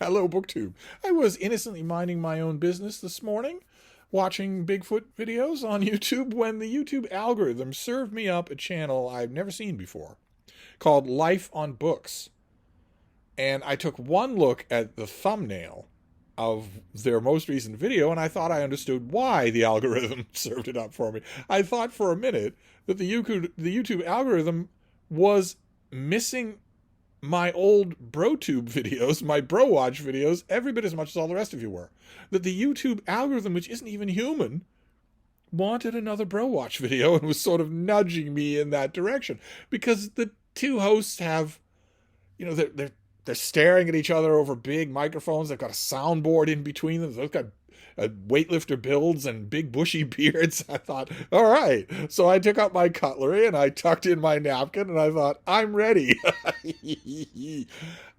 Hello, BookTube. I was innocently minding my own business this morning, watching Bigfoot videos on YouTube, when the YouTube algorithm served me up a channel I've never seen before called Life on Books. And I took one look at the thumbnail of their most recent video, and I thought I understood why the algorithm served it up for me. I thought for a minute that the YouTube algorithm was missing my old BroTube videos, my BroWatch videos, every bit as much as all the rest of you were. That the YouTube algorithm, which isn't even human, wanted another BroWatch video and was sort of nudging me in that direction. Because the two hosts have, they're staring at each other over big microphones. They've got a soundboard in between them. They've got weightlifter builds and big bushy beards. I thought, all right. So I took out my cutlery and I tucked in my napkin and I thought, I'm ready.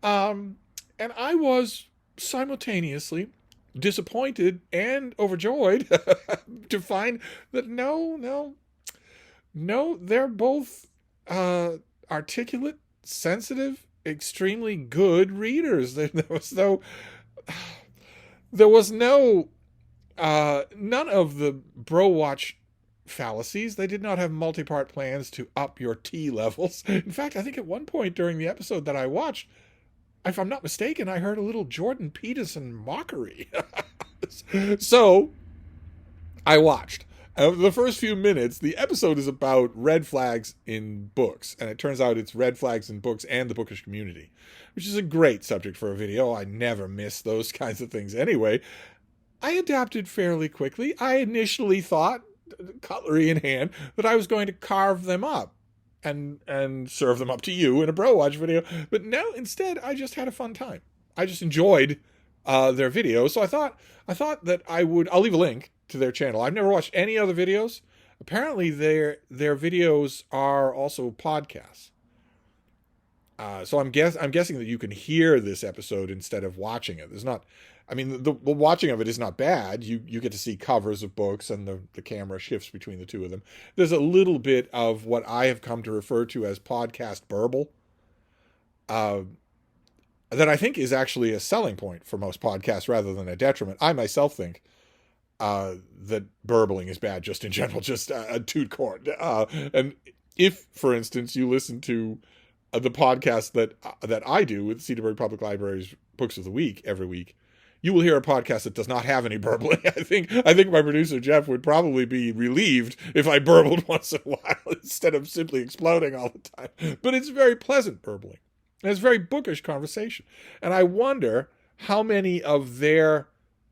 And I was simultaneously disappointed and overjoyed to find that no, they're both articulate, sensitive, extremely good readers. There was no none of the BroWatch fallacies. They did not have multi-part plans to up your T levels. In fact, I think at one point during the episode that I watched, if I'm not mistaken, I heard a little Jordan Peterson mockery. So I watched. The first few minutes, the episode is about red flags in books, and it turns out it's red flags in books and the bookish community, which is a great subject for a video. I never miss those kinds of things anyway. I adapted fairly quickly. I initially thought, cutlery in hand, that I was going to carve them up and serve them up to you in a BroWatch video, but no, instead I just had a fun time. I just enjoyed their videos, so I thought that I'll leave a link to their channel. I've never watched any other videos. Apparently their videos are also podcasts. So I'm guessing that you can hear this episode instead of watching it. There's not, I mean, the watching of it is not bad. You get to see covers of books and the camera shifts between the two of them. There's a little bit of what I have come to refer to as podcast burble. That I think is actually a selling point for most podcasts rather than a detriment. I myself think that burbling is bad just in general, just a toot court. And if, for instance, you listen to the podcast that I do with Cedarburg Public Library's Books of the Week every week, you will hear a podcast that does not have any burbling. I think my producer Jeff would probably be relieved if I burbled once in a while instead of simply exploding all the time. But it's very pleasant burbling. And it's very bookish conversation. And I wonder how many of their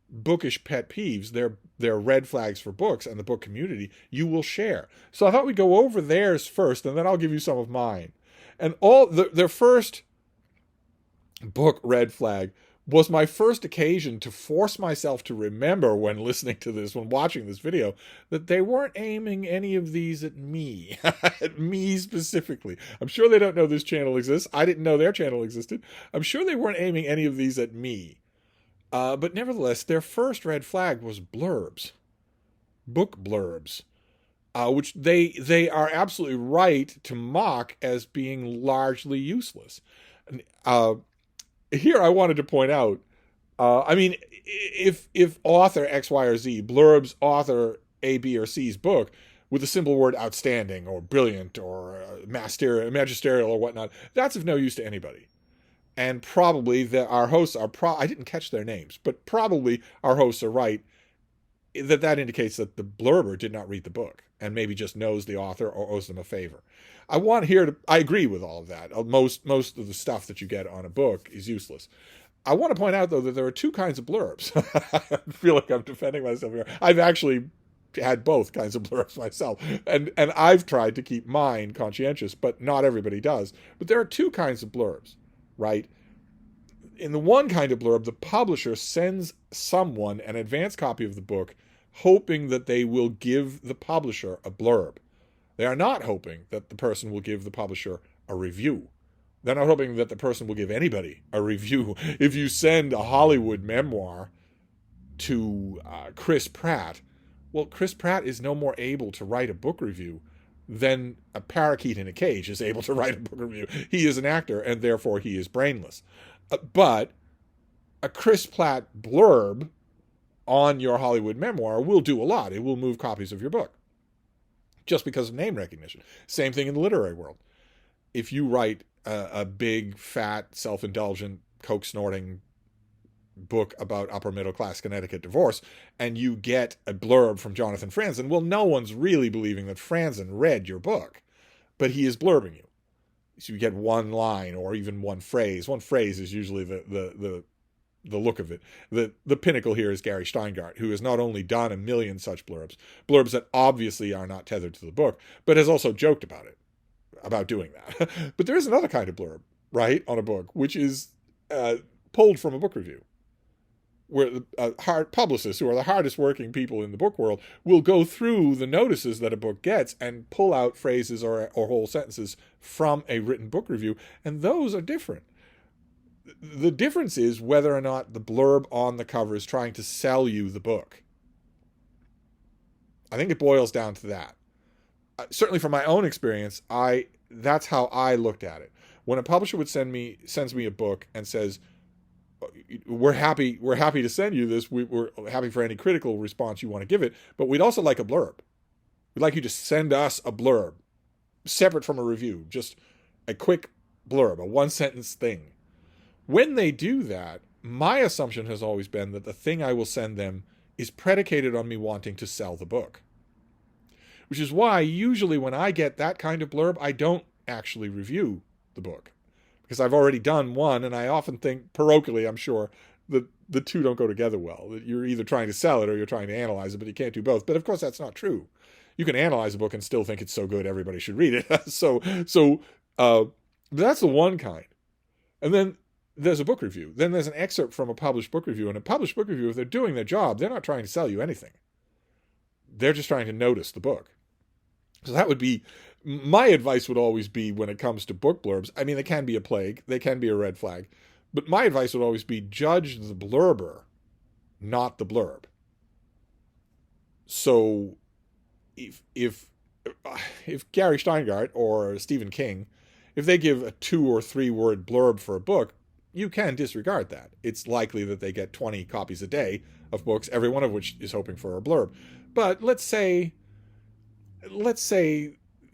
bookish pet peeves, their red flags for books and the book community, you will share. So I thought we'd go over theirs first, and then I'll give you some of mine. And their first book red flag was my first occasion to force myself to remember when listening to this, when watching this video, that they weren't aiming any of these at me, at me specifically. I'm sure they don't know this channel exists. I didn't know their channel existed. I'm sure they weren't aiming any of these at me. But nevertheless, their first red flag was blurbs, book blurbs, which they are absolutely right to mock as being largely useless. Here I wanted to point out, if author X, Y, or Z blurbs author A, B, or C's book with the simple word outstanding or brilliant or magisterial or whatnot, that's of no use to anybody. And probably our hosts are I didn't catch their names, but probably our hosts are right that indicates that the blurber did not read the book and maybe just knows the author or owes them a favor. I agree with all of that. Most of the stuff that you get on a book is useless. I want to point out, though, that there are two kinds of blurbs. I feel like I'm defending myself here. I've actually had both kinds of blurbs myself, and I've tried to keep mine conscientious, but not everybody does. But there are two kinds of blurbs, right? In the one kind of blurb, the publisher sends someone an advance copy of the book, hoping that they will give the publisher a blurb. They are not hoping that the person will give the publisher a review. They're not hoping that the person will give anybody a review. If you send a Hollywood memoir to Chris Pratt, well, Chris Pratt is no more able to write a book review than a parakeet in a cage is able to write a book review. He is an actor, and therefore he is brainless. But A Chris Platt blurb on your Hollywood memoir will do a lot. It will move copies of your book just because of name recognition. Same thing in the literary world. If you write a big, fat, self-indulgent, coke-snorting book about upper middle class Connecticut divorce, and you get a blurb from Jonathan Franzen, well, no one's really believing that Franzen read your book, but he is blurbing you. So you get one line or even one phrase. One phrase is usually the look of it. The pinnacle here is Gary Steingart, who has not only done a million such blurbs that obviously are not tethered to the book, but has also joked about it, about doing that. But there is another kind of blurb, right, on a book, which is pulled from a book review, where hard publicists, who are the hardest working people in the book world, will go through the notices that a book gets and pull out phrases or whole sentences from a written book review, and those are different. The difference is whether or not the blurb on the cover is trying to sell you the book. I think it boils down to that. Certainly from my own experience, that's how I looked at it. When a publisher sends me a book and says, we're happy to send you this, we're happy for any critical response you want to give it, but we'd also like a blurb. We'd like you to send us a blurb, separate from a review, just a quick blurb, a one-sentence thing. When they do that, my assumption has always been that the thing I will send them is predicated on me wanting to sell the book. Which is why usually when I get that kind of blurb, I don't actually review the book, because I've already done one, and I often think, parochially, I'm sure, that the two don't go together well. That you're either trying to sell it or you're trying to analyze it, but you can't do both. But of course, that's not true. You can analyze a book and still think it's so good everybody should read it. So that's the one kind. And then there's a book review. Then there's an excerpt from a published book review. And a published book review, if they're doing their job, they're not trying to sell you anything. They're just trying to notice the book. So that would be, my advice would always be, when it comes to book blurbs, I mean, they can be a plague, they can be a red flag, but my advice would always be, judge the blurber, not the blurb. So if Gary Steingart or Stephen King, if they give a 2 or 3 word blurb for a book, you can disregard that. It's likely that they get 20 copies a day of books, every one of which is hoping for a blurb. But let's say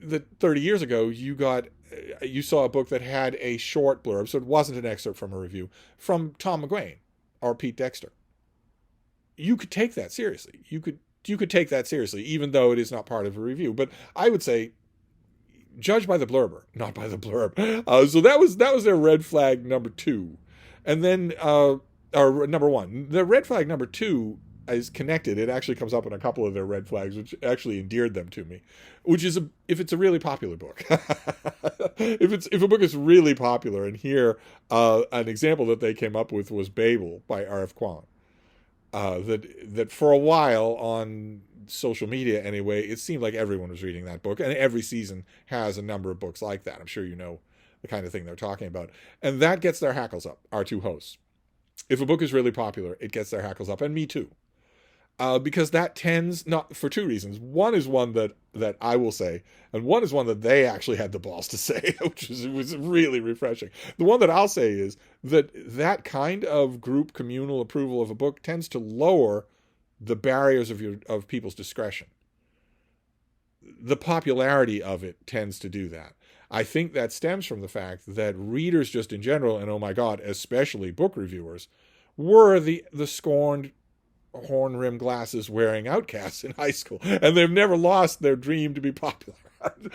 that 30 years ago you saw a book that had a short blurb, so it wasn't an excerpt from a review, from Tom McGuane or Pete Dexter. You could take that seriously. You could take that seriously, even though it is not part of a review. But I would say, judge by the blurber, not by the blurb. So that was their red flag number 2. And then, or number 1. The red flag number 2 is connected. It actually comes up in a couple of their red flags, which actually endeared them to me, which is if it's a really popular book. if a book is really popular, and here an example that they came up with was Babel by R.F. Kuang. That for a while on social media anyway, it seemed like everyone was reading that book, and every season has a number of books like that. I'm sure you know the kind of thing they're talking about. And that gets their hackles up, our two hosts. If a book is really popular, it gets their hackles up, and me too. Because that tends, not for 2 reasons. One is one that I will say, and one is one that they actually had the balls to say, which was really refreshing. The one that I'll say is that kind of group communal approval of a book tends to lower the barriers of people's discretion. The popularity of it tends to do that. I think that stems from the fact that readers just in general, and oh my God, especially book reviewers, were the scorned horn-rimmed glasses wearing outcasts in high school, and they've never lost their dream to be popular.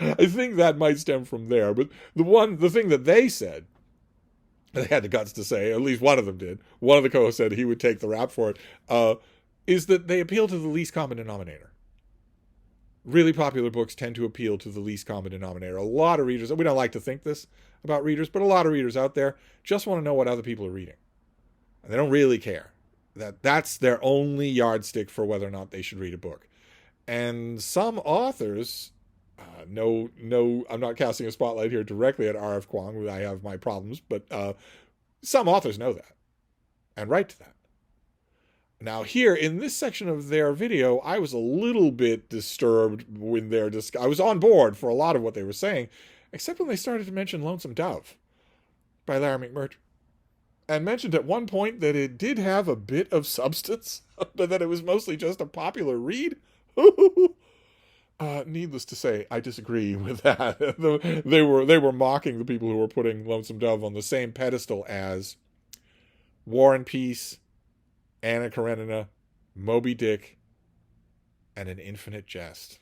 I think that might stem from there. But the thing that they said, they had the guts to say, at least one of them did, one of the co-hosts said he would take the rap for it, is that they appeal to the least common denominator. Really popular books tend to appeal to the least common denominator. A lot of readers, we don't like to think this about readers, but a lot of readers out there just want to know what other people are reading. And they don't really care. That's their only yardstick for whether or not they should read a book. And some authors, no, I'm not casting a spotlight here directly at R.F. Kuang. I have my problems, but some authors know that and write to that. Now here, in this section of their video, I was a little bit disturbed when I was on board for a lot of what they were saying, except when they started to mention Lonesome Dove by Larry McMurtry. and mentioned at one point that it did have a bit of substance, but that it was mostly just a popular read. Needless to say, I disagree with that. They were mocking the people who were putting Lonesome Dove on the same pedestal as War and Peace, Anna Karenina, Moby Dick, and An Infinite Jest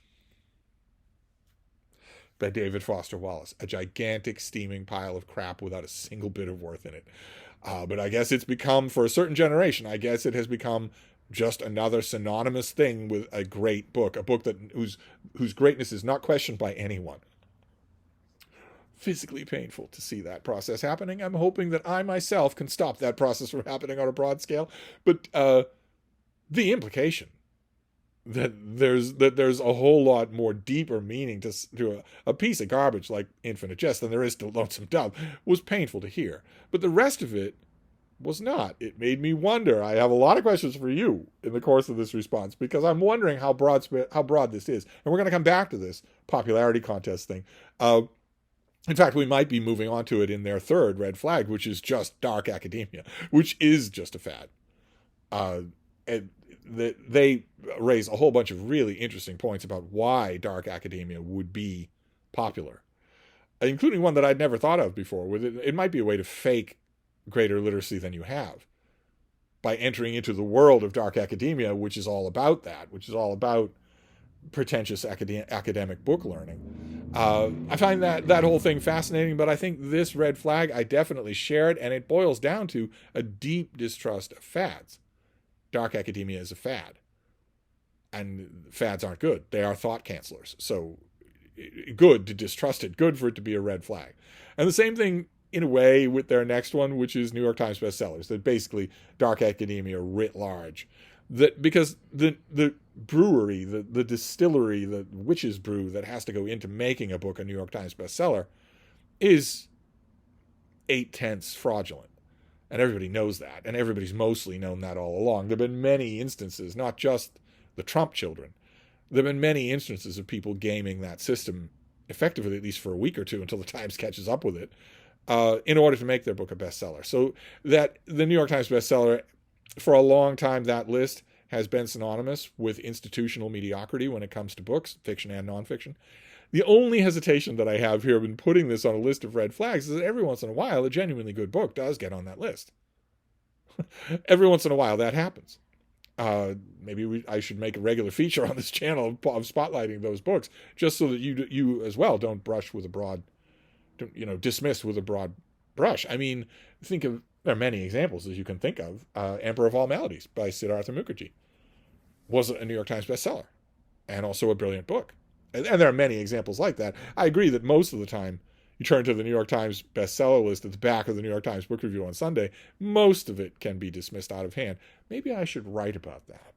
by David Foster Wallace. A gigantic steaming pile of crap without a single bit of worth in it. But I guess it's become, for a certain generation, I guess it has become just another synonymous thing with a great book, a book that whose greatness is not questioned by anyone. Physically painful to see that process happening. I'm hoping that I myself can stop that process from happening on a broad scale. But the implication that there's a whole lot more deeper meaning to a piece of garbage like Infinite Jest than there is to Lonesome Dove was painful to hear. But the rest of it was not. It made me wonder. I have a lot of questions for you in the course of this response, because I'm wondering how broad this is. And we're going to come back to this popularity contest thing. In fact, we might be moving on to it in their third red flag, which is just dark academia, which is just a fad. And they raise a whole bunch of really interesting points about why dark academia would be popular, including one that I'd never thought of before. It might be a way to fake greater literacy than you have by entering into the world of dark academia, which is all about that, which is all about pretentious academic book learning. I find that whole thing fascinating, but I think this red flag, I definitely share it, and it boils down to a deep distrust of fads. Dark academia is a fad, and fads aren't good. They are thought cancelers. So good to distrust it, good for it to be a red flag. And the same thing in a way with their next one, which is New York Times bestsellers, that basically dark academia writ large. That because the brewery, the distillery, the witch's brew that has to go into making a book a New York Times bestseller is 8/10 fraudulent. And everybody knows that. And everybody's mostly known that all along. There have been many instances, not just the Trump children. There have been many instances of people gaming that system effectively, at least for a week or two, until the Times catches up with it, in order to make their book a bestseller. So that the New York Times bestseller, for a long time, that list has been synonymous with institutional mediocrity when it comes to books, fiction and nonfiction. The only hesitation that I have here in putting this on a list of red flags is that every once in a while, a genuinely good book does get on that list. Every once in a while, that happens. Maybe I should make a regular feature on this channel of spotlighting those books, just so that you as well don't brush with a broad, dismiss with a broad brush. I mean, there are many examples as you can think of. Emperor of All Maladies by Siddhartha Mukherjee was a New York Times bestseller, and also a brilliant book. And there are many examples like that. I agree that most of the time you turn to the New York Times bestseller list at the back of the New York Times Book Review on Sunday, most of it can be dismissed out of hand. Maybe I should write about that.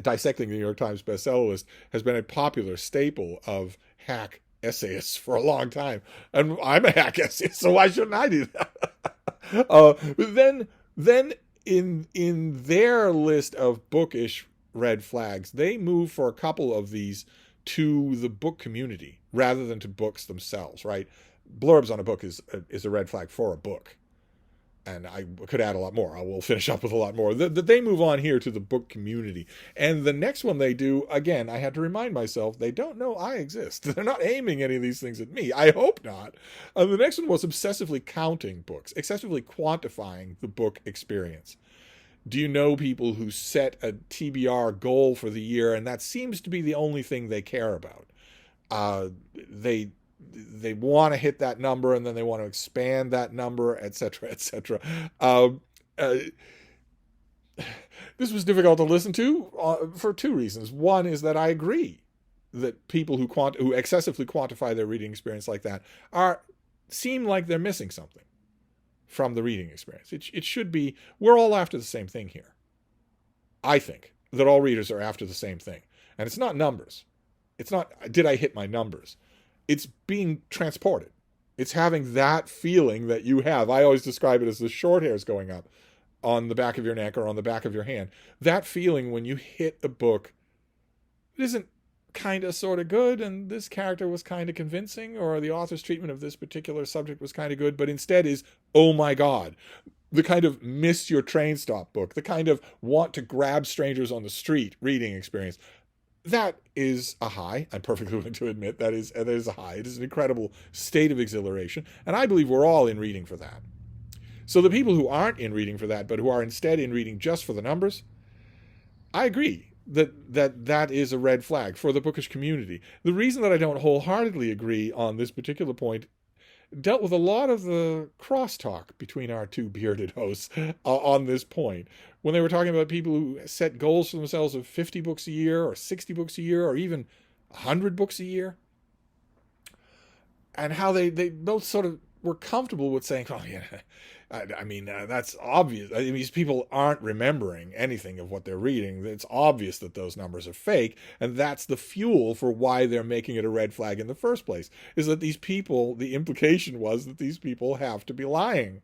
Dissecting the New York Times bestseller list has been a popular staple of hack essayists for a long time. And I'm a hack essayist, so why shouldn't I do that? But then in their list of bookish red flags, they move for a couple of these to the book community rather than to books themselves, right? Blurbs on a book is a red flag for a book. And I could add a lot more. I will finish up with a lot more. They move on here to the book community. And the next one they do, again, I had to remind myself, they don't know I exist. They're not aiming any of these things at me. I hope not. The next one was obsessively counting books, excessively quantifying the book experience. Do you know people who set a TBR goal for the year, and that seems to be the only thing they care about? They want to hit that number, and then they want to expand that number, etc., etc. This was difficult to listen to for two reasons. One is that I agree that people who excessively quantify their reading experience like that seem like they're missing something from the reading experience. It should be, we're all after the same thing here. I think that all readers are after the same thing. And it's not numbers. It's not, did I hit my numbers? It's being transported. It's having that feeling that you have. I always describe it as the short hairs going up on the back of your neck or on the back of your hand. That feeling when you hit a book that isn't kind of sort of good, and this character was kind of convincing, or the author's treatment of this particular subject was kind of good, but instead is, oh my God, the kind of miss your train stop book, the kind of want to grab strangers on the street reading experience, that is a high. I'm perfectly willing to admit that is a high. It is an incredible state of exhilaration, and I believe we're all in reading for that. So the people who aren't in reading for that, but who are instead in reading just for the numbers, I agree that is a red flag for the bookish community. The reason that I don't wholeheartedly agree on this particular point dealt with a lot of the crosstalk between our two bearded hosts on this point. When they were talking about people who set goals for themselves of 50 books a year or 60 books a year or even 100 books a year. And how they both sort of were comfortable with saying, oh, yeah, I mean, that's obvious. I mean, these people aren't remembering anything of what they're reading. It's obvious that those numbers are fake. And that's the fuel for why they're making it a red flag in the first place, is that these people, the implication was that these people have to be lying.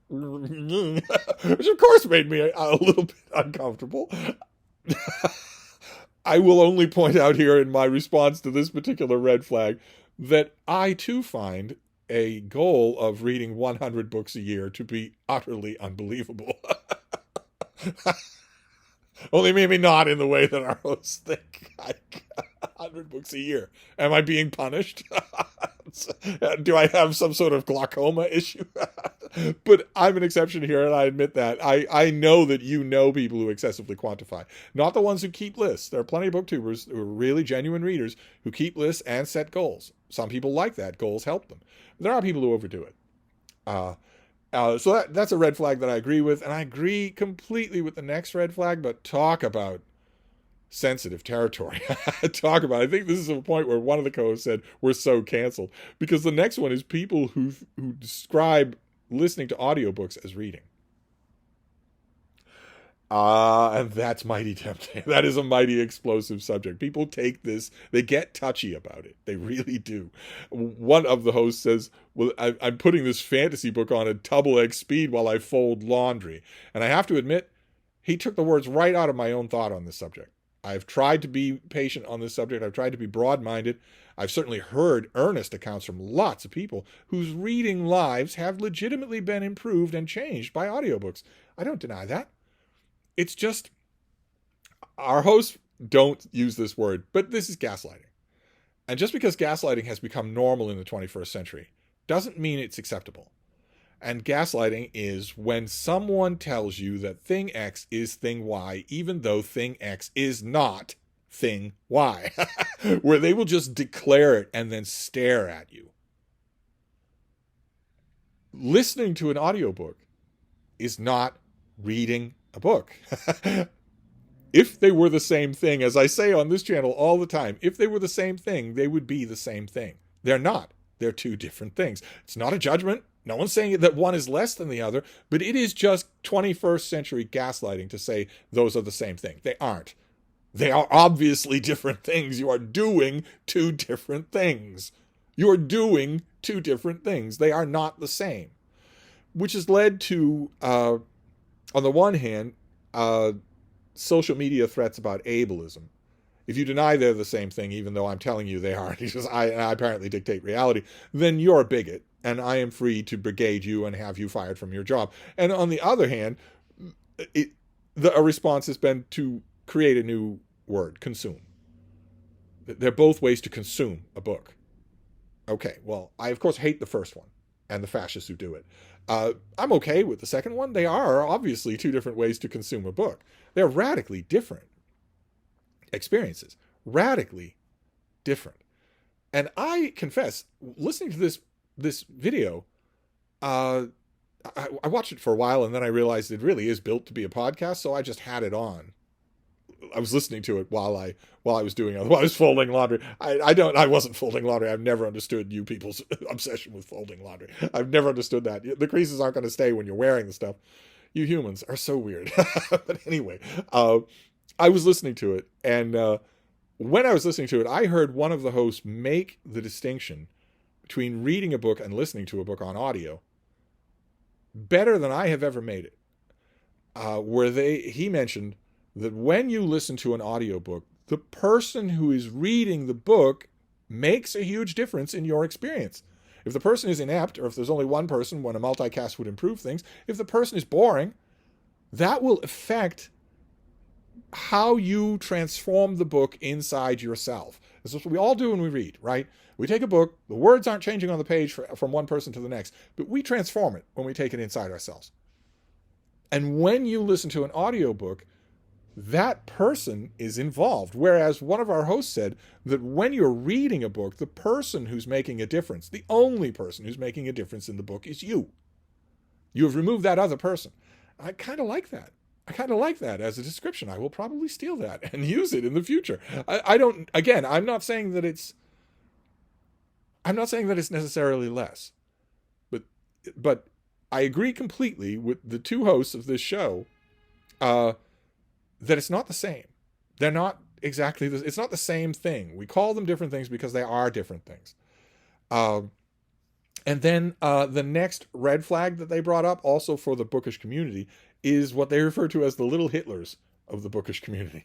Which, of course, made me a little bit uncomfortable. I will only point out here in my response to this particular red flag that I, too, find a goal of reading 100 books a year to be utterly unbelievable. Only maybe not in the way that our hosts think. 100 books a year. Am I being punished? Do I have some sort of glaucoma issue? But I'm an exception here, and I admit that. I know that you know people who excessively quantify. Not the ones who keep lists. There are plenty of booktubers who are really genuine readers who keep lists and set goals. Some people like that. Goals help them. There are people who overdo it. So that's a red flag that I agree with, and I agree completely with the next red flag, but talk about sensitive territory. I think this is a point where one of the co-hosts said we're so canceled, because the next one is people who describe listening to audiobooks as reading. And that's mighty tempting. That is a mighty explosive subject. People take this, they get touchy about it. They really do. One of the hosts says, well, I'm putting this fantasy book on at double-X speed while I fold laundry. And I have to admit, he took the words right out of my own thought on this subject. I've tried to be patient on this subject. I've tried to be broad-minded. I've certainly heard earnest accounts from lots of people whose reading lives have legitimately been improved and changed by audiobooks. I don't deny that. It's just, our hosts don't use this word, but this is gaslighting. And just because gaslighting has become normal in the 21st century doesn't mean it's acceptable. And gaslighting is when someone tells you that thing X is thing Y, even though thing X is not thing Y, where they will just declare it and then stare at you. Listening to an audiobook is not reading a book. If they were the same thing, as I say on this channel all the time, if they were the same thing, they would be the same thing. They're not. They're two different things. It's not a judgment. No one's saying that one is less than the other, but it is just 21st century gaslighting to say those are the same thing. They aren't. They are obviously different things. You are doing two different things. You are doing two different things. They are not the same, which has led to, on the one hand, social media threats about ableism. If you deny they're the same thing, even though I'm telling you they aren't, because I apparently dictate reality, then you're a bigot, and I am free to brigade you and have you fired from your job. And on the other hand, a response has been to create a new word, consume. They're both ways to consume a book. Okay, well, I of course hate the first one and the fascists who do it. I'm okay with the second one. They are obviously two different ways to consume a book. They're radically different experiences. Radically different. And I confess, listening to this video, I watched it for a while, and then I realized it really is built to be a podcast, so I just had it on. I was listening to it while I was doing it. While I was folding laundry. I wasn't folding laundry. I've never understood you people's obsession with folding laundry. I've never understood that. The creases aren't going to stay when you're wearing the stuff. You humans are so weird. But anyway, I was listening to it, and when I was listening to it, I heard one of the hosts make the distinction between reading a book and listening to a book on audio better than I have ever made it. Where he mentioned that when you listen to an audiobook, the person who is reading the book makes a huge difference in your experience. If the person is inept, or if there's only one person when a multicast would improve things, if the person is boring, that will affect how you transform the book inside yourself. This is what we all do when we read, right? We take a book, the words aren't changing on the page from one person to the next, but we transform it when we take it inside ourselves. And when you listen to an audiobook, that person is involved. Whereas one of our hosts said that when you're reading a book, the person who's making a difference, the only person who's making a difference in the book is you. You have removed that other person. I kind of like that. I kind of like that as a description. I will probably steal that and use it in the future. I'm not saying that it's necessarily less. But I agree completely with the two hosts of this show that it's not the same. They're not exactly it's not the same thing. We call them different things because they are different things. And then the next red flag that they brought up, also for the bookish community, is what they refer to as the little Hitlers of the bookish community.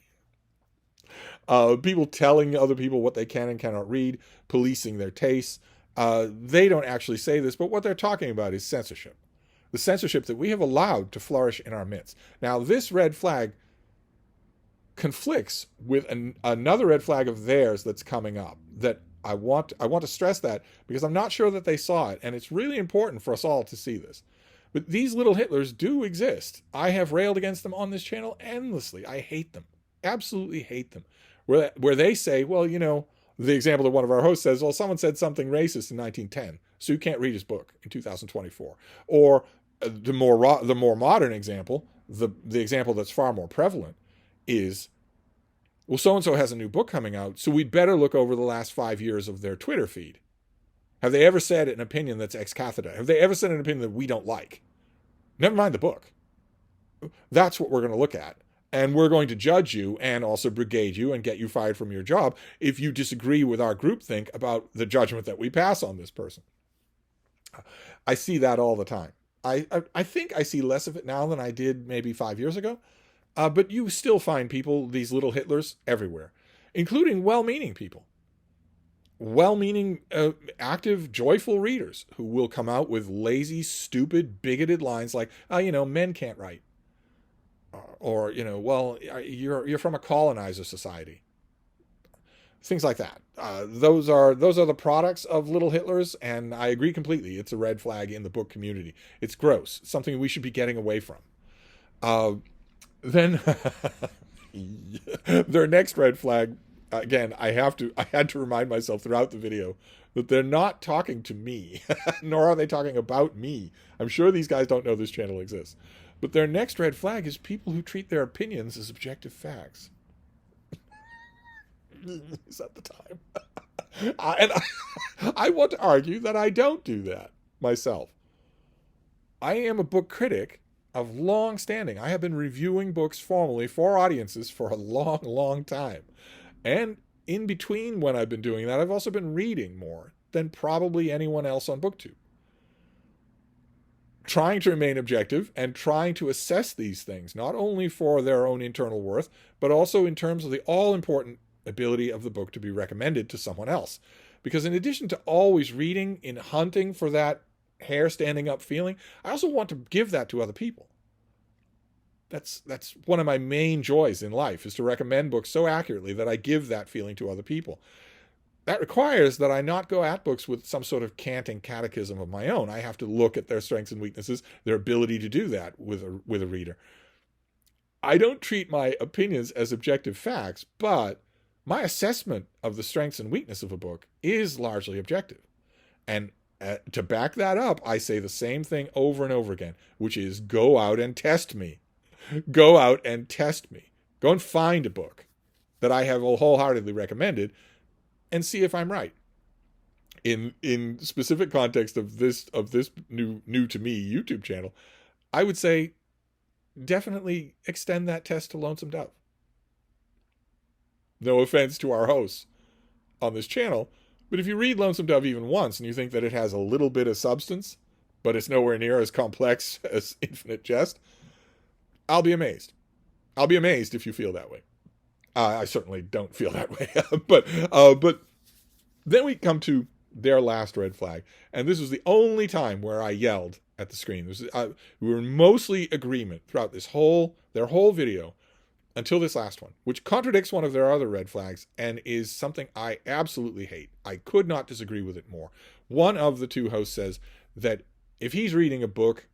People telling other people what they can and cannot read, policing their tastes. They don't actually say this, but what they're talking about is censorship. The censorship that we have allowed to flourish in our midst. Now, this red flag conflicts with another red flag of theirs that's coming up that I want to stress that because I'm not sure that they saw it, and it's really important for us all to see this. But these little Hitlers do exist. I have railed against them on this channel endlessly. I hate them. Absolutely hate them. Where they say, well, you know, the example that one of our hosts says, well, someone said something racist in 1910, so you can't read his book in 2024. Or the more modern example, the example that's far more prevalent is, well, so-and-so has a new book coming out, so we'd better look over the last 5 years of their Twitter feed. Have they ever said an opinion that's ex cathedra? Have they ever said an opinion that we don't like? Never mind the book. That's what we're going to look at. And we're going to judge you and also brigade you and get you fired from your job if you disagree with our groupthink about the judgment that we pass on this person. I see that all the time. I think I see less of it now than I did maybe 5 years ago. But you still find people, these little Hitlers, everywhere, including well-meaning people. Well-meaning, active, joyful readers who will come out with lazy, stupid, bigoted lines like, men can't write. Or, well, you're from a colonizer society. Things like that. Those are the products of little Hitlers, and I agree completely. It's a red flag in the book community. It's gross. It's something we should be getting away from. Then their next red flag, again, I had to remind myself throughout the video that they're not talking to me, nor are they talking about me. I'm sure these guys don't know this channel exists. But their next red flag is people who treat their opinions as objective facts. Is that the time? I want to argue that I don't do that myself. I am a book critic of long standing. I have been reviewing books formally for audiences for a long, long time. And in between when I've been doing that, I've also been reading more than probably anyone else on BookTube. Trying to remain objective and trying to assess these things, not only for their own internal worth, but also in terms of the all-important ability of the book to be recommended to someone else. Because in addition to always reading in hunting for that hair standing up feeling, I also want to give that to other people. That's one of my main joys in life, is to recommend books so accurately that I give that feeling to other people. That requires that I not go at books with some sort of canting catechism of my own. I have to look at their strengths and weaknesses, their ability to do that with a reader. I don't treat my opinions as objective facts, but my assessment of the strengths and weakness of a book is largely objective. And to back that up, I say the same thing over and over again, which is go out and test me. Go out and test me. Go and find a book that I have wholeheartedly recommended and see if I'm right. In specific context of this new to me YouTube channel, I would say definitely extend that test to Lonesome Dove. No offense to our hosts on this channel, but if you read Lonesome Dove even once and you think that it has a little bit of substance, but it's nowhere near as complex as Infinite Jest, I'll be amazed. I'll be amazed if you feel that way. I certainly don't feel that way. But then we come to their last red flag. And this was the only time where I yelled at the screen. We were in mostly agreement throughout their whole video until this last one, which contradicts one of their other red flags and is something I absolutely hate. I could not disagree with it more. One of the two hosts says that if he's reading a book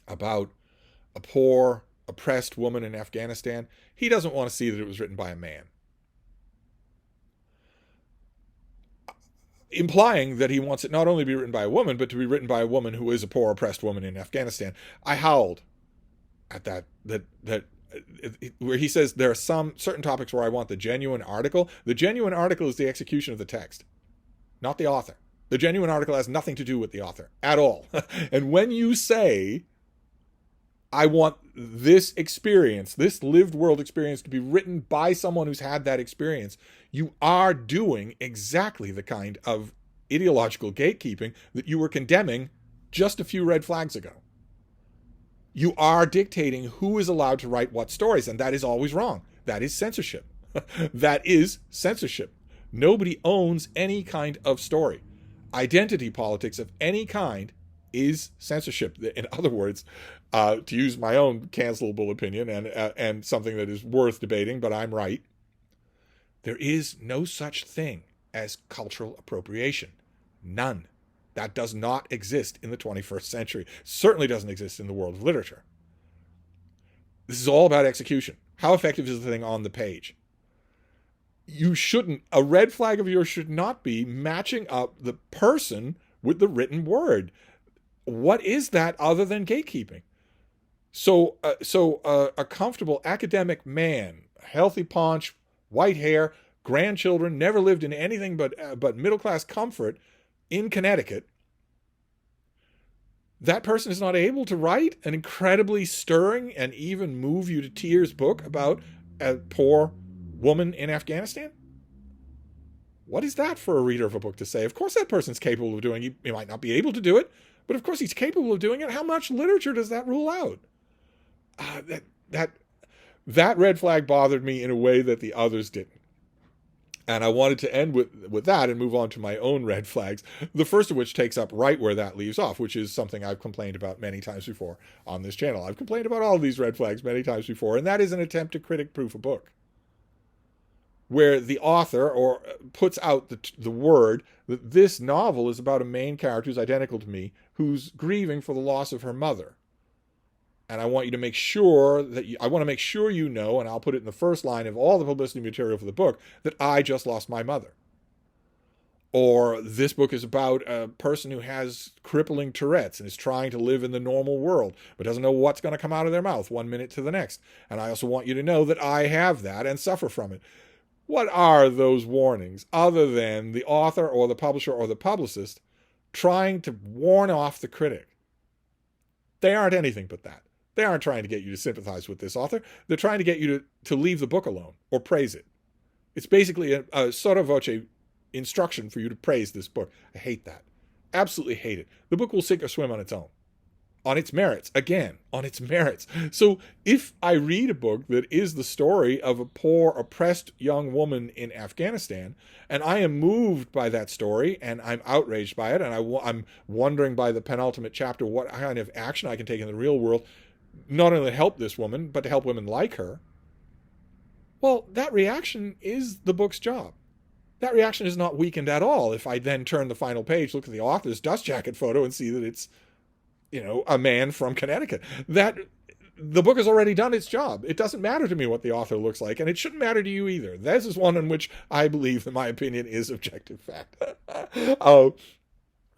about a poor, oppressed woman in Afghanistan, he doesn't want to see that it was written by a man. Implying that he wants it not only to be written by a woman, but to be written by a woman who is a poor, oppressed woman in Afghanistan. I howled at that where he says there are some certain topics where I want the genuine article. The genuine article is the execution of the text, not the author. The genuine article has nothing to do with the author at all. And when you say, I want this experience, this lived world experience, to be written by someone who's had that experience, you are doing exactly the kind of ideological gatekeeping that you were condemning just a few red flags ago. You are dictating who is allowed to write what stories, and that is always wrong. That is censorship. That is censorship. Nobody owns any kind of story. Identity politics of any kind is censorship. In other words, to use my own cancelable opinion and something that is worth debating, but I'm right, there is no such thing as cultural appropriation. None. That does not exist in the 21st century. Certainly doesn't exist in the world of literature. This is all about execution. How effective is the thing on the page? A red flag of yours should not be matching up the person with the written word. What is that other than gatekeeping? So a comfortable academic man, healthy paunch, white hair, grandchildren, never lived in anything but middle-class comfort in Connecticut, that person is not able to write an incredibly stirring and even move you to tears book about a poor woman in Afghanistan? What is that for a reader of a book to say? Of course that person's capable of doing it. He might not be able to do it, but of course he's capable of doing it. How much literature does that rule out? That red flag bothered me in a way that the others didn't. And I wanted to end with that and move on to my own red flags, the first of which takes up right where that leaves off, which is something I've complained about many times before on this channel. I've complained about all of these red flags many times before, and that is an attempt to critic-proof a book, where the author puts out the word that this novel is about a main character who's identical to me, who's grieving for the loss of her mother. And I want you to make sure I want to make sure you know, and I'll put it in the first line of all the publicity material for the book, that I just lost my mother. Or this book is about a person who has crippling Tourette's and is trying to live in the normal world, but doesn't know what's going to come out of their mouth one minute to the next. And I also want you to know that I have that and suffer from it. What are those warnings other than the author or the publisher or the publicist trying to warn off the critic? They aren't anything but that. They aren't trying to get you to sympathize with this author. They're trying to get you to leave the book alone or praise it. It's basically a sotto voce instruction for you to praise this book. I hate that. Absolutely hate it. The book will sink or swim on its own. On its merits. Again, on its merits. So if I read a book that is the story of a poor, oppressed young woman in Afghanistan, and I am moved by that story, and I'm outraged by it, and I'm wondering by the penultimate chapter what kind of action I can take in the real world, not only to help this woman, but to help women like her, well, that reaction is the book's job. That reaction is not weakened at all if I then turn the final page, look at the author's dust jacket photo, and see that it's, a man from Connecticut. That the book has already done its job. It doesn't matter to me what the author looks like, and it shouldn't matter to you either. This is one in which I believe that my opinion is objective fact.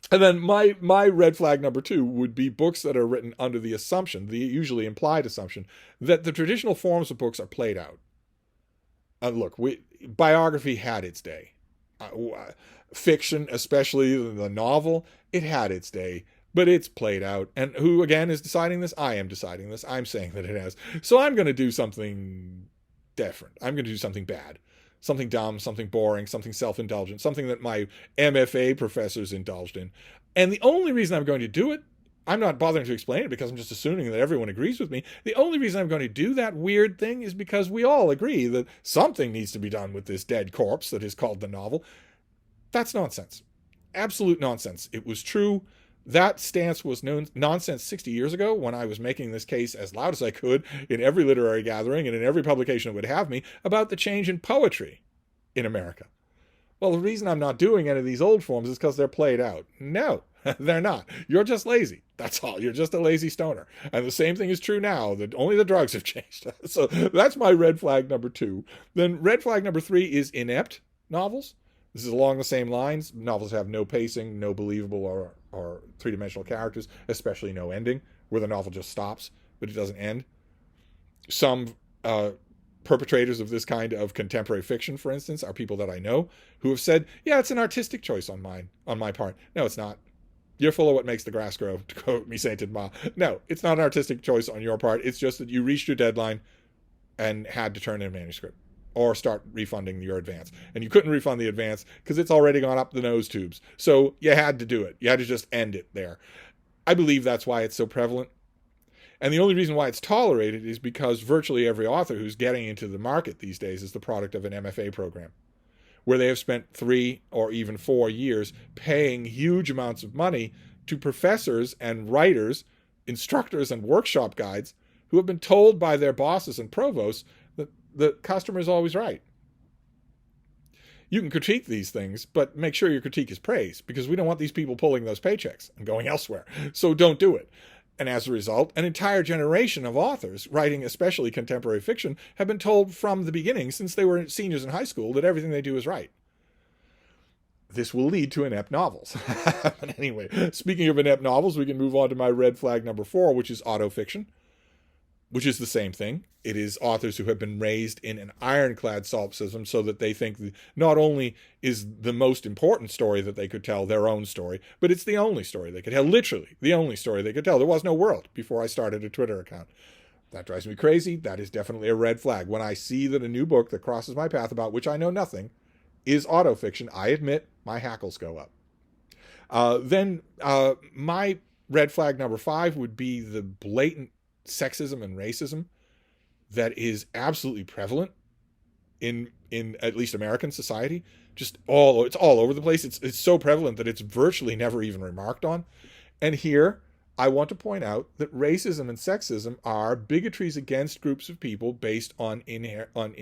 And then my red flag number 2 would be books that are written under the assumption, the usually implied assumption, that the traditional forms of books are played out. Look, biography had its day. Fiction, especially the novel, it had its day, but it's played out. And who, again, is deciding this? I am deciding this. I'm saying that it has. So I'm going to do something different. I'm going to do something bad. Something dumb, something boring, something self-indulgent, something that my MFA professors indulged in. And the only reason I'm going to do it, I'm not bothering to explain it because I'm just assuming that everyone agrees with me. The only reason I'm going to do that weird thing is because we all agree that something needs to be done with this dead corpse that is called the novel. That's nonsense. absolute nonsense. It was true. That stance was nonsense 60 years ago when I was making this case as loud as I could in every literary gathering and in every publication that would have me about the change in poetry in America. Well, the reason I'm not doing any of these old forms is because they're played out. No, they're not. You're just lazy. That's all. You're just a lazy stoner. And the same thing is true now, that only the drugs have changed. So that's my red flag number 2. Then red flag number 3 is inept novels. This is along the same lines. Novels have no pacing, no believable or three-dimensional characters, especially no ending, where the novel just stops, but it doesn't end. Some perpetrators of this kind of contemporary fiction, for instance, are people that I know who have said, yeah, it's an artistic choice on my part. No, it's not. You're full of what makes the grass grow, to quote me Sainted Ma. No, it's not an artistic choice on your part. It's just that you reached your deadline and had to turn in a manuscript or start refunding your advance. And you couldn't refund the advance because it's already gone up the nose tubes. So you had to do it. You had to just end it there. I believe that's why it's so prevalent. And the only reason why it's tolerated is because virtually every author who's getting into the market these days is the product of an MFA program, where they have spent 3 or even 4 years paying huge amounts of money to professors and writers, instructors and workshop guides who have been told by their bosses and provosts that the customer is always right. You can critique these things, but make sure your critique is praise, because we don't want these people pulling those paychecks and going elsewhere. So don't do it. And as a result, an entire generation of authors writing especially contemporary fiction have been told from the beginning, since they were seniors in high school, that everything they do is right. This will lead to inept novels. But anyway, speaking of inept novels, we can move on to my red flag number 4, which is autofiction, which is the same thing. It is authors who have been raised in an ironclad solipsism so that they think that not only is the most important story that they could tell their own story, but it's the only story they could tell, literally the only story they could tell. There was no world before I started a Twitter account. That drives me crazy. That is definitely a red flag. When I see that a new book that crosses my path about which I know nothing is autofiction, I admit my hackles go up. Then my red flag number 5 would be the blatant sexism and racism that is absolutely prevalent in at least American society. It's all over the place. It's so prevalent that it's virtually never even remarked on. And here I want to point out that racism and sexism are bigotries against groups of people based on inherent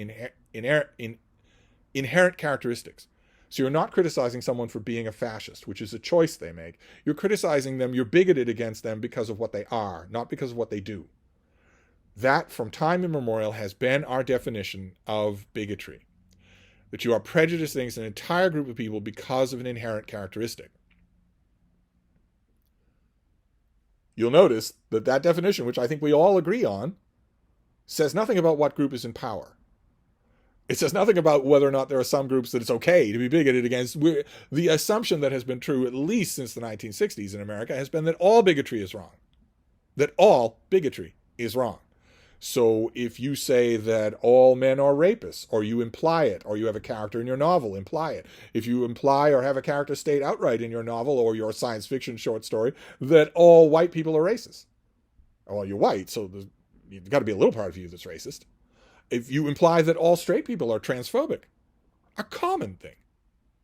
characteristics. So you're not criticizing someone for being a fascist, which is a choice they make. You're criticizing them, you're bigoted against them because of what they are, not because of what they do. That, from time immemorial, has been our definition of bigotry. That you are prejudiced against an entire group of people because of an inherent characteristic. You'll notice that that definition, which I think we all agree on, says nothing about what group is in power. It says nothing about whether or not there are some groups that it's okay to be bigoted against. The assumption that has been true at least since the 1960s in America has been that all bigotry is wrong. That all bigotry is wrong. So if you say that all men are rapists, or you imply it, or you have a character in your novel imply it, if you imply or have a character state outright in your novel or your science fiction short story that all white people are racist, well, you're white, so you've got to be a little part of you that's racist. If you imply that all straight people are transphobic, a common thing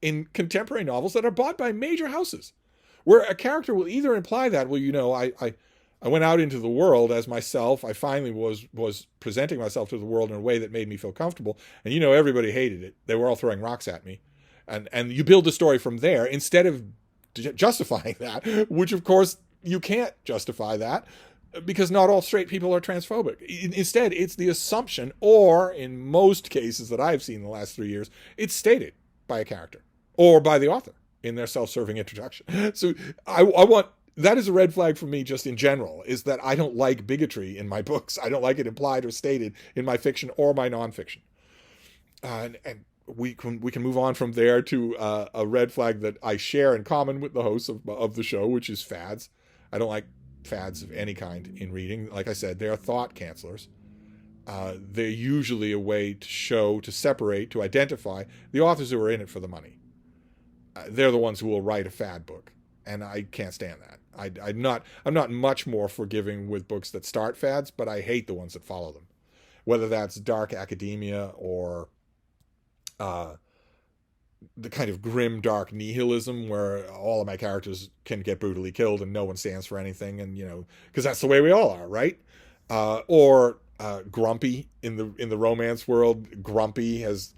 in contemporary novels that are bought by major houses, where a character will either imply that, well, you know, I went out into the world as myself. I finally was presenting myself to the world in a way that made me feel comfortable. And, you know, everybody hated it. They were all throwing rocks at me. And you build the story from there instead of justifying that, which, of course, you can't justify that because not all straight people are transphobic. Instead, it's the assumption, or in most cases that I've seen in the last 3 years, it's stated by a character or by the author in their self-serving introduction. So I want... That is a red flag for me just in general, is that I don't like bigotry in my books. I don't like it implied or stated in my fiction or my nonfiction. And we can move on from there to a red flag that I share in common with the hosts of the show, which is fads. I don't like fads of any kind in reading. Like I said, they are thought cancelers. They're usually a way to separate, to identify the authors who are in it for the money. They're the ones who will write a fad book. And I can't stand that. I'm not much more forgiving with books that start fads, but I hate the ones that follow them. Whether that's dark academia or the kind of grim, dark nihilism where all of my characters can get brutally killed and no one stands for anything, and because that's the way we all are, right? Or grumpy in the romance world. Grumpy has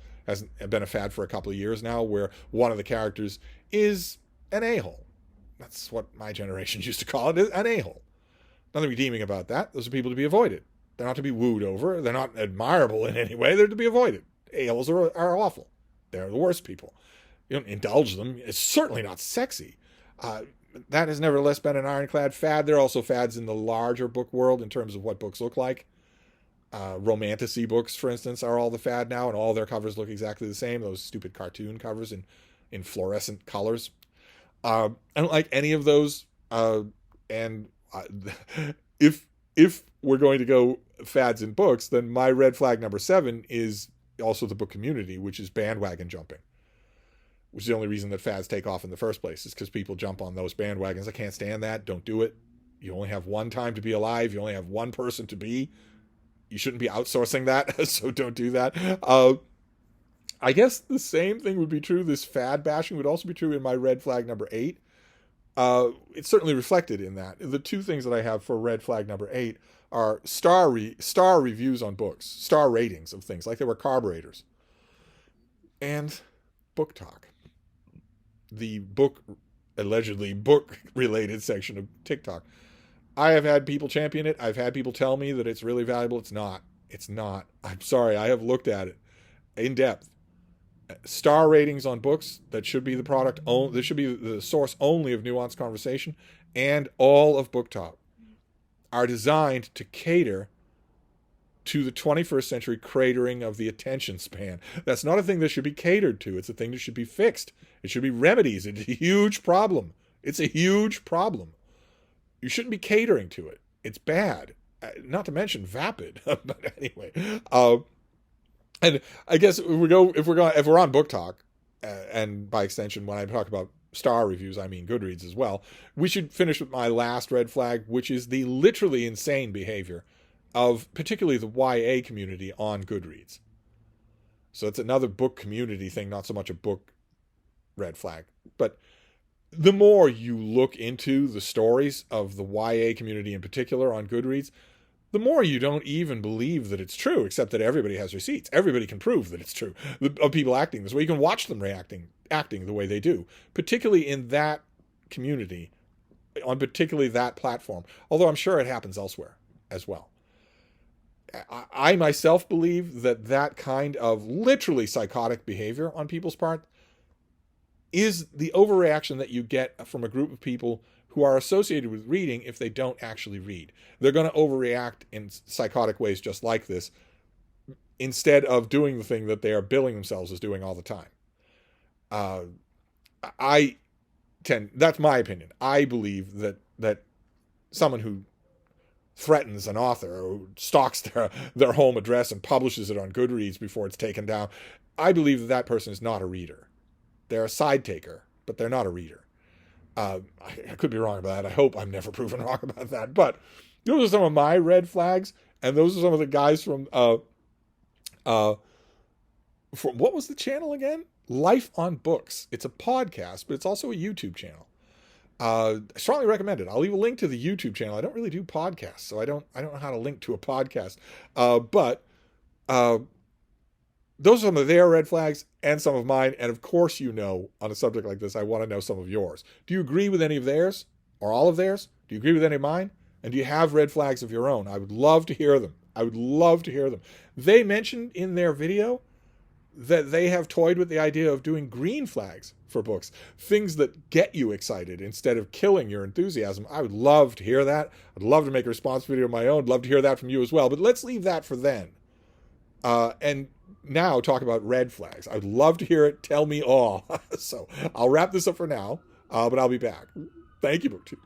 been a fad for a couple of years now, where one of the characters is an a-hole. That's what my generation used to call it, an a-hole. Nothing redeeming about that. Those are people to be avoided. They're not to be wooed over. They're not admirable in any way. They're to be avoided. A-holes are awful. They're the worst people. You don't indulge them. It's certainly not sexy. That has nevertheless been an ironclad fad. There are also fads in the larger book world in terms of what books look like. Romantasy books, for instance, are all the fad now, and all their covers look exactly the same. Those stupid cartoon covers in fluorescent colors. I don't like any of those. If we're going to go fads in books, then my red flag number 7 is also the book community, which is bandwagon jumping. Which is the only reason that fads take off in the first place, is because people jump on those bandwagons. I can't stand that. Don't do it. You only have one time to be alive. You only have one person to be. You shouldn't be outsourcing that, so don't do that. I guess the same thing would be true. This fad bashing would also be true in my red flag number 8. It's certainly reflected in that. The two things that I have for red flag number 8 are star reviews on books, star ratings of things, like they were carburetors, and book talk. The allegedly book-related section of TikTok. I have had people champion it. I've had people tell me that it's really valuable. It's not. It's not. I'm sorry. I have looked at it in depth. Star ratings on books, that should be the product. This should be the source only of nuanced conversation, and all of Book Talk are designed to cater to the 21st century cratering of the attention span. That's not a thing that should be catered to. It's a thing that should be fixed. It should be remedies. It's a huge problem. It's a huge problem. You shouldn't be catering to it. It's bad. Not to mention vapid. But anyway, and I guess if we're on Book Talk, and by extension, when I talk about star reviews, I mean Goodreads as well, we should finish with my last red flag, which is the literally insane behavior of particularly the YA community on Goodreads. So it's another book community thing, not so much a book red flag. But the more you look into the stories of the YA community in particular on Goodreads, the more you don't even believe that it's true, except that everybody has receipts. Everybody can prove that it's true of people acting this way. You can watch them acting the way they do, particularly in that community, on particularly that platform, although I'm sure it happens elsewhere as well. I myself believe that kind of literally psychotic behavior on people's part is the overreaction that you get from a group of people who are associated with reading if they don't actually read. They're going to overreact in psychotic ways just like this, instead of doing the thing that they are billing themselves as doing all the time. That's my opinion. I believe that someone who threatens an author or stalks their home address and publishes it on Goodreads before it's taken down, I believe that person is not a reader. They're a side taker, but they're not a reader. I could be wrong about that. I hope I'm never proven wrong about that. But those are some of my red flags, and those are some of the guys from what was the channel again? Life on Books. It's a podcast, but it's also a YouTube channel. I strongly recommend it. I'll leave a link to the YouTube channel. I don't really do podcasts, so I don't know how to link to a podcast. But those are some of their red flags and some of mine. And of course, on a subject like this, I want to know some of yours. Do you agree with any of theirs or all of theirs? Do you agree with any of mine? And do you have red flags of your own? I would love to hear them. They mentioned in their video that they have toyed with the idea of doing green flags for books, things that get you excited instead of killing your enthusiasm. I would love to hear that. I'd love to make a response video of my own. I'd love to hear that from you as well. But let's leave that for then. And now talk about red flags. I'd love to hear it. Tell me all. So I'll wrap this up for now, but I'll be back. Thank you, BookTube.